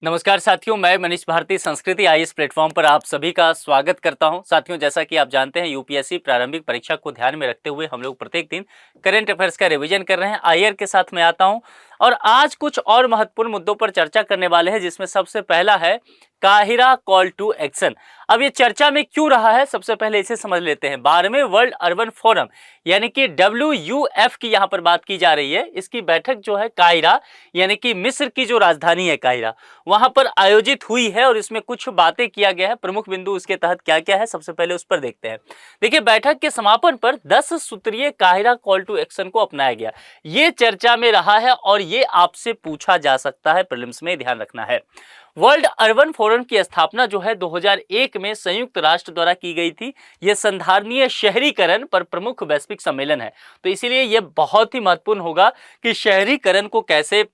नमस्कार साथियों, मैं मनीष भारती संस्कृति आईएएस प्लेटफॉर्म पर आप सभी का स्वागत करता हूं। साथियों, जैसा कि आप जानते हैं, यूपीएससी प्रारंभिक परीक्षा को ध्यान में रखते हुए हम लोग प्रत्येक दिन करंट अफेयर्स का रिवीजन कर रहे हैं। आइए के साथ मैं आता हूं और आज कुछ और महत्वपूर्ण मुद्दों पर चर्चा करने वाले हैं, जिसमें सबसे पहला है काहिरा कॉल टू एक्शन। अब ये चर्चा में क्यों रहा है, सबसे पहले इसे समझ लेते हैं। 12वें वर्ल्ड अर्बन फोरम यानी कि WUF की यहाँ पर बात की जा रही है। इसकी बैठक जो है काहिरा यानी कि मिस्र की जो राजधानी है काहिरा, वहां पर आयोजित हुई है और इसमें कुछ बातें किया गया है। प्रमुख बिंदु उसके तहत क्या क्या है, सबसे पहले उस पर देखते हैं। देखिए, बैठक के समापन पर 10 सूत्रीय काहिरा कॉल टू एक्शन को अपनाया गया। ये चर्चा में रहा है और ये आपसे पूछा जा सकता है, प्रीलिम्स में ध्यान रखना है। वर्ल्ड अर्बन फोरम की स्थापना जो है 2001 में संयुक्त राष्ट्र द्वारा की गई थी। यह संधारणीय शहरीकरण पर प्रमुख वैश्विक सम्मेलन है, तो इसीलिए यह बहुत ही महत्वपूर्ण होगा कि शहरीकरण को कैसे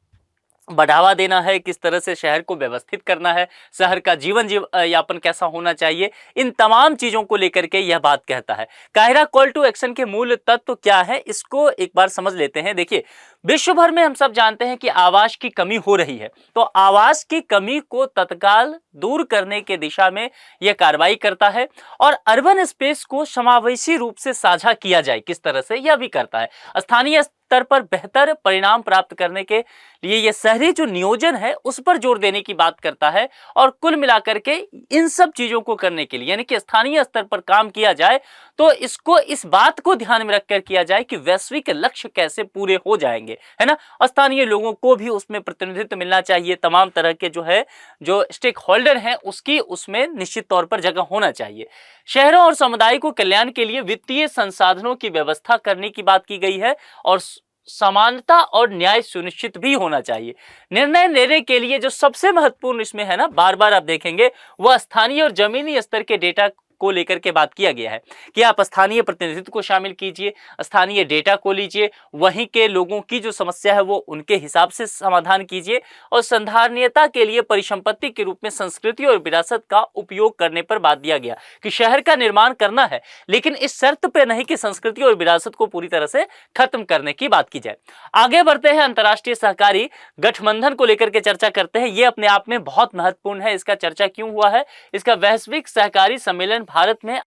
बढ़ावा देना है, किस तरह से शहर को व्यवस्थित करना है, शहर का जीवन यापन कैसा होना चाहिए, इन तमाम चीजों को लेकर के यह बात कहता है। काहिरा कॉल टू एक्शन के मूल तत्व क्या है, इसको एक बार समझ लेते हैं। देखिए, विश्व भर में हम सब जानते हैं कि आवास की कमी हो रही है, तो आवास की कमी को तत्काल दूर करने के दिशा में यह कार्रवाई करता है और अर्बन स्पेस को समावेशी रूप से साझा किया जाए किस तरह से, यह भी करता है। स्थानीय स्तर पर बेहतर परिणाम प्राप्त करने के लिए यह शहरी जो नियोजन है उस पर जोर देने की बात करता है। और कुल मिलाकर के इन सब चीजों को करने के लिए यानी कि स्थानीय स्तर पर काम किया जाए, तो इसको इस बात को ध्यान में रखकर किया जाए कि वैश्विक लक्ष्य कैसे पूरे हो जाएंगे, है ना। स्थानीय लोगों को भी उसमें प्रतिनिधित्व मिलना चाहिए, तमाम तरह के जो स्टेक होल्डर हैं उसकी उसमें निश्चित तौर पर जगह होना चाहिए। शहरों और समुदाय को कल्याण के लिए वित्तीय संसाधनों की व्यवस्था करने की बात की गई है और समानता और न्याय सुनिश्चित भी होना चाहिए। निर्णय लेने के लिए जो सबसे महत्वपूर्ण इसमें है ना, बार बार आप देखेंगे, वह स्थानीय और जमीनी स्तर के डेटा को लेकर के बात किया गया है कि आप स्थानीय प्रतिनिधित्व को शामिल कीजिए, स्थानीय डेटा को लीजिए, वहीं के लोगों की जो समस्या है वो उनके हिसाब से समाधान कीजिए और संधारणीयता के लिए परिसंपत्ति के रूप में संस्कृति और विरासत का उपयोग करने पर बात दिया गया कि शहर का निर्माण करना है, लेकिन इस शर्त पे नहीं कि संस्कृति और विरासत को पूरी तरह से खत्म करने की बात की जाए। आगे बढ़ते हैं, अंतर्राष्ट्रीय सहकारी गठबंधन को लेकर के चर्चा करते हैं। ये अपने आप में बहुत महत्वपूर्ण है। इसका चर्चा क्यों हुआ है, इसका वैश्विक सहकारी सम्मेलन भारत में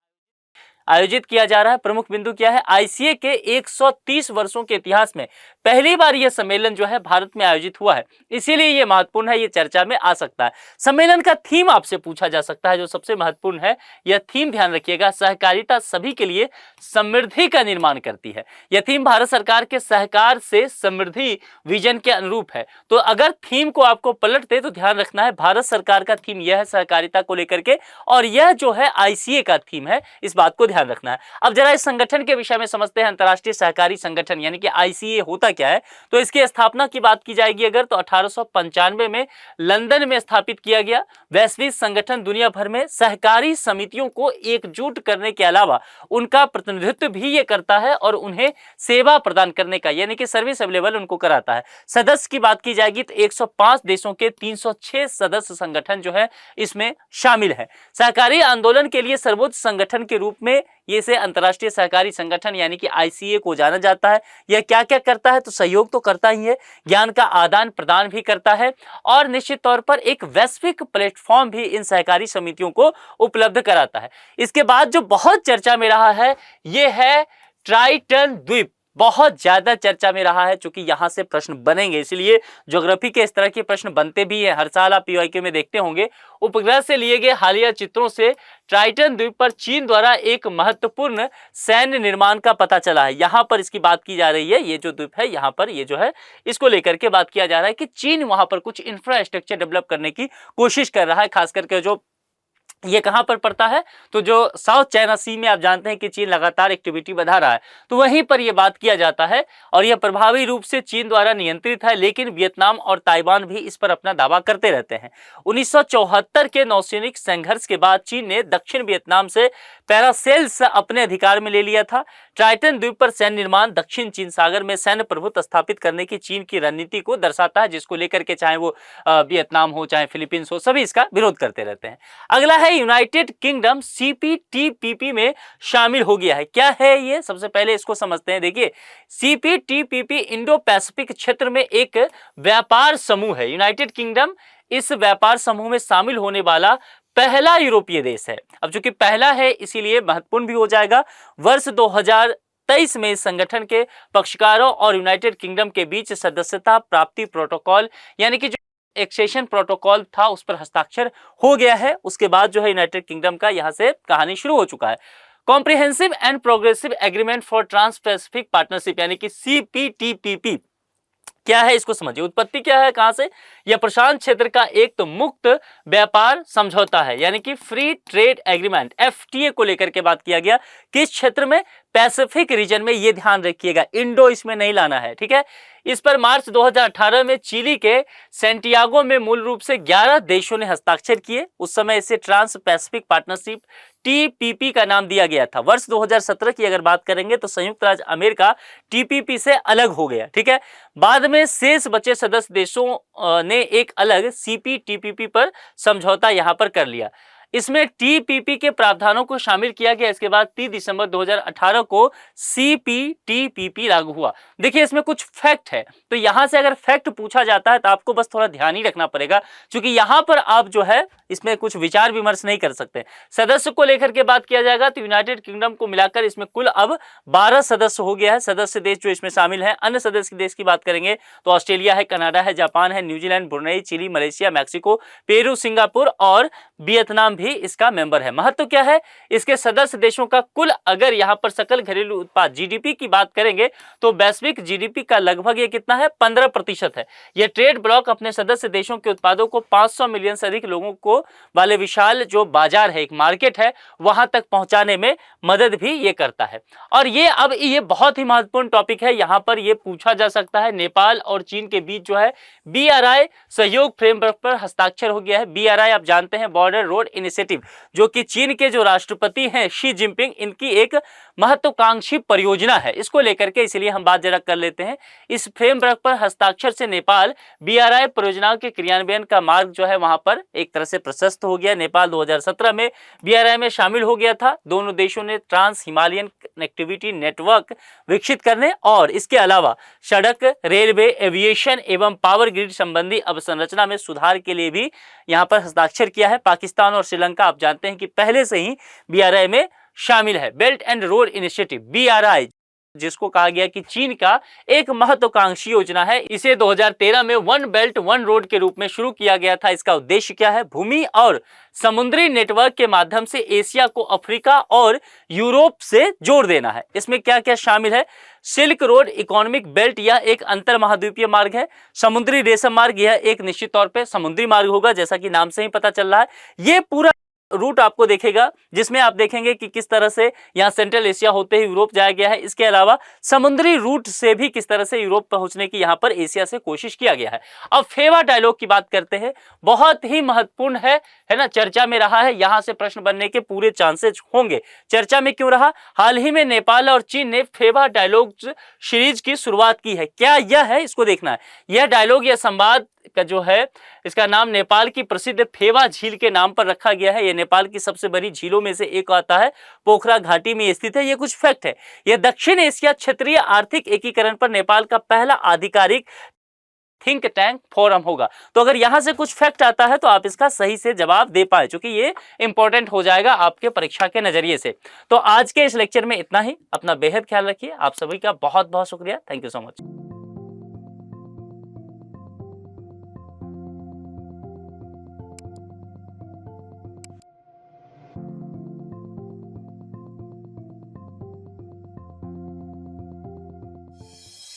आयोजित किया जा रहा है। प्रमुख बिंदु क्या है, आईसीए के 130 वर्षों के इतिहास में पहली बार यह सम्मेलन जो है भारत में आयोजित हुआ है, इसीलिए यह महत्वपूर्ण है, यह चर्चा में आ सकता है। सम्मेलन का थीम आपसे पूछा जा सकता है, जो सबसे महत्वपूर्ण है यह थीम ध्यान रखिएगा, सहकारिता सभी के लिए समृद्धि का निर्माण करती है। यह थीम भारत सरकार के सहकार से समृद्धि विजन के अनुरूप है। तो अगर थीम को आपको पलटते तो ध्यान रखना है, भारत सरकार का थीम यह है सहकारिता को लेकर के, और यह जो है आईसीए का थीम है, इस बात को ध्यान रखना है। अब जरा इस संगठन के विषय में समझते हैं। अंतर्राष्ट्रीय सहकारी संगठन यानी कि आईसीए होता क्या है, तो इसकी स्थापना की बात की जाएगी अगर, तो 1895 में लंदन में स्थापित किया गया। वैश्विक संगठन दुनिया भर में सहकारी समितियों को एकजुट करने के अलावा उनका प्रतिनिधित्व भी ये करता है और उन्हें सेवा प्रदान करने का यानी कि सर्विस अवेलेबल उनको कराता है। सदस्य की बात की जाएगी तो 105 देशों के 306 सदस्य संगठन जो है इसमें शामिल है। सहकारी आंदोलन के लिए सर्वोच्च संगठन के रूप में ये से अंतर्राष्ट्रीय सहकारी संगठन यानी कि आईसीए को जाना जाता है। यह क्या क्या करता है, तो सहयोग तो करता ही है, ज्ञान का आदान प्रदान भी करता है और निश्चित तौर पर एक वैश्विक प्लेटफॉर्म भी इन सहकारी समितियों को उपलब्ध कराता है। इसके बाद जो बहुत चर्चा में रहा है यह है ट्राइटन द्वीप, बहुत ज्यादा चर्चा में रहा है, चूंकि यहां से प्रश्न बनेंगे, इसलिए ज्योग्राफी के इस तरह के प्रश्न बनते भी हैं। हर साल आप पीवाईक्यू में देखते होंगे। उपग्रह से लिए गए हालिया चित्रों से ट्राइटन द्वीप पर चीन द्वारा एक महत्वपूर्ण सैन्य निर्माण का पता चला है। यहां पर इसकी बात की जा रही है, ये जो द्वीप है यहां पर, ये जो है इसको लेकर के बात किया जा रहा है कि चीन वहां पर कुछ इंफ्रास्ट्रक्चर डेवलप करने की कोशिश कर रहा है। खास करके जो ये कहां पर पड़ता है, तो जो साउथ चाइना सी में आप जानते हैं कि चीन लगातार एक्टिविटी बढ़ा रहा है, तो वहीं पर यह बात किया जाता है और यह प्रभावी रूप से चीन द्वारा नियंत्रित है, लेकिन वियतनाम और ताइवान भी इस पर अपना दावा करते रहते हैं। 1974 के नौसैनिक संघर्ष के बाद चीन ने दक्षिण वियतनाम से पैरासेल्स अपने अधिकार में ले लिया था। ट्राइटन द्वीप पर सैन्य निर्माण दक्षिण चीन सागर में सैन्य प्रभुत्व स्थापित करने की चीन की रणनीति को दर्शाता है, जिसको लेकर के चाहे वो वियतनाम हो चाहे फिलीपींस हो, सभी इसका विरोध करते रहते हैं। अगला है यूनाइटेड किंगडम सीपीटीपीपी में शामिल हो गया है। क्या है ये, सबसे पहले इसको समझते हैं। देखिए, सीपीटीपीपी इंडो पैसिफिक क्षेत्र में एक व्यापार समूह है। यूनाइटेड किंगडम इस व्यापार समूह में शामिल होने वाला पहला यूरोपीय देश है। अब चूंकि पहला है इसीलिए महत्वपूर्ण भी हो जाएगा। वर्ष 2023 में इस संगठन के पक्षकारों और यूनाइटेड किंगडम के बीच सदस्यता प्राप्ति प्रोटोकॉल यानी कि जो एक्सेशन प्रोटोकॉल था उस पर हस्ताक्षर हो गया है। उसके बाद जो है यूनाइटेड किंगडम का यहां से कहानी शुरू हो चुका है। Comprehensive and progressive agreement for trans Pacific partnership यानी कि CPTPP क्या है, इसको समझिए। उत्पत्ति क्या है, कहां से? यह प्रशांत क्षेत्र का एक तो मुक्त व्यापार समझौता है यानी कि फ्री ट्रेड एग्रीमेंट FTA को लेकर के बात किया गया। किस क्षेत्र में? पैसिफिक रीजन में। ये ध्यान रखिएगा, इंडो इसमें नहीं लाना है, ठीक है। इस पर मार्च 2018 में चिली के सैंटियागो में मूल रूप से 11 देशों ने हस्ताक्षर किए। उस समय इसे ट्रांस पैसिफिक पार्टनरशिप TPP का नाम दिया गया था। वर्ष 2017 की अगर बात करेंगे तो संयुक्त राज्य अमेरिका TPP से अलग हो गया, ठीक है। बाद में शेष बचे सदस्य देशों ने एक अलग CPTPP पर समझौता यहां पर कर लिया। इसमें TPP के प्रावधानों को शामिल किया गया। इसके बाद 30 दिसंबर 2018 को CPTPP लागू हुआ। देखिए इसमें कुछ फैक्ट है, तो यहां से अगर फैक्ट पूछा जाता है तो आपको बस थोड़ा ध्यान ही रखना पड़ेगा, क्योंकि यहां पर आप जो है इसमें कुछ विचार विमर्श नहीं कर सकते। सदस्य को लेकर के बात किया जाएगा तो यूनाइटेड किंगडम को मिलाकर इसमें कुल अब 12 सदस्य हो गया है। सदस्य देश जो इसमें शामिल है, अन्य सदस्य देश की बात करेंगे तो ऑस्ट्रेलिया है, कनाडा है, जापान है, New Zealand, Brunei, Chile, Malaysia, Mexico, Peru, Singapore और वियतनाम भी इसका मेंबर है। महत्व क्या है इसके सदस्य देशों का? कुल अगर यहां पर सकल घरेलू उत्पाद GDP की बात करेंगे तो वैश्विक GDP का लगभग ये कितना है? 15% है। यह ट्रेड ब्लॉक अपने सदस्य देशों के उत्पादों को 500 मिलियन से अधिक लोगों को वाले विशाल जो बाजार है, एक मार्केट है, वहां तक पहुंचाने में मदद भी ये करता है। और ये बहुत ही महत्वपूर्ण टॉपिक है। यहां पर ये पूछा जा सकता है, नेपाल और चीन के बीच जो है BRI सहयोग फ्रेमवर्क पर हस्ताक्षर हो गया है। BRI आप जानते हैं, बॉर्डर रोड इनिशिएटिव, जो कि चीन के जो राष्ट्रपति हैं शी जिनपिंग, इनकी एक महत्वाकांक्षी परियोजना है। इसको लेकर के इसलिए हम बात जरा कर लेते हैं। इस फ्रेमवर्क पर हस्ताक्षर से नेपाल BRI परियोजनाओं के क्रियान्वयन का मार्ग जो है वहां पर एक तरह से प्रशस्त हो गया। नेपाल 2017 में BRI में शामिल हो गया था। दोनों देशों ने ट्रांस हिमालयन कनेक्टिविटी नेटवर्क विकसित करने और इसके अलावा सड़क, रेलवे, एविएशन एवं पावर ग्रिड संबंधी अवसंरचना में सुधार के लिए भी यहां पर हस्ताक्षर किया है। पाकिस्तान और श्रीलंका आप जानते हैं कि पहले से ही BRI में शामिल है। Belt and road initiative BRI, जिसको कहा गया कि चीन का एक महत्वाकांक्षी योजना है। इसे 2013 में वन बेल्ट वन रोड के रूप में शुरू किया गया था। इसका उद्देश्य क्या है? भूमि और समुद्री नेटवर्क के माध्यम से एशिया को अफ्रीका और यूरोप से जोड़ देना है। इसमें क्या क्या शामिल है? सिल्क रोड इकोनॉमिक बेल्ट, यह एक अंतर महाद्वीपीय मार्ग है। समुद्री रेशम मार्ग, यह एक निश्चित तौर पे समुद्री मार्ग होगा, जैसा कि नाम से ही पता चल रहा है। ये पूरा रूट आपको देखेगा, जिसमें आप देखेंगे कि किस तरह से यहाँ सेंट्रल एशिया होते ही यूरोप जाया गया है। इसके अलावा समुद्री रूट से भी किस तरह से यूरोप पहुंचने की यहाँ पर एशिया से कोशिश किया गया है। अब फेवा डायलॉग की बात करते हैं, बहुत ही महत्वपूर्ण है ना, चर्चा में रहा है। यहाँ से प्रश्न बनने के पूरे चांसेस होंगे। चर्चा में क्यों रहा? हाल ही में नेपाल और चीन ने फेवा डायलॉग सीरीज की शुरुआत की है। क्या यह है? इसको देखना है। यह डायलॉग या संवाद का जो है, इसका नाम नेपाल की प्रसिद्ध फेवा झील के नाम पर रखा गया है। यह नेपाल की सबसे बड़ी झीलों में से एक आता है, पोखरा घाटी में स्थित है। यह कुछ फैक्ट है। यह दक्षिण एशिया क्षेत्रीय आर्थिक एकीकरण पर नेपाल का पहला आधिकारिक थिंक टैंक फोरम होगा। तो अगर यहां से कुछ फैक्ट आता है तो आप इसका सही से जवाब दे पाए, क्योंकि ये इंपॉर्टेंट हो जाएगा आपके परीक्षा के नजरिए से। तो आज के इस लेक्चर में इतना ही। अपना बेहद ख्याल रखिए। आप सभी का बहुत बहुत शुक्रिया। Thank you so much.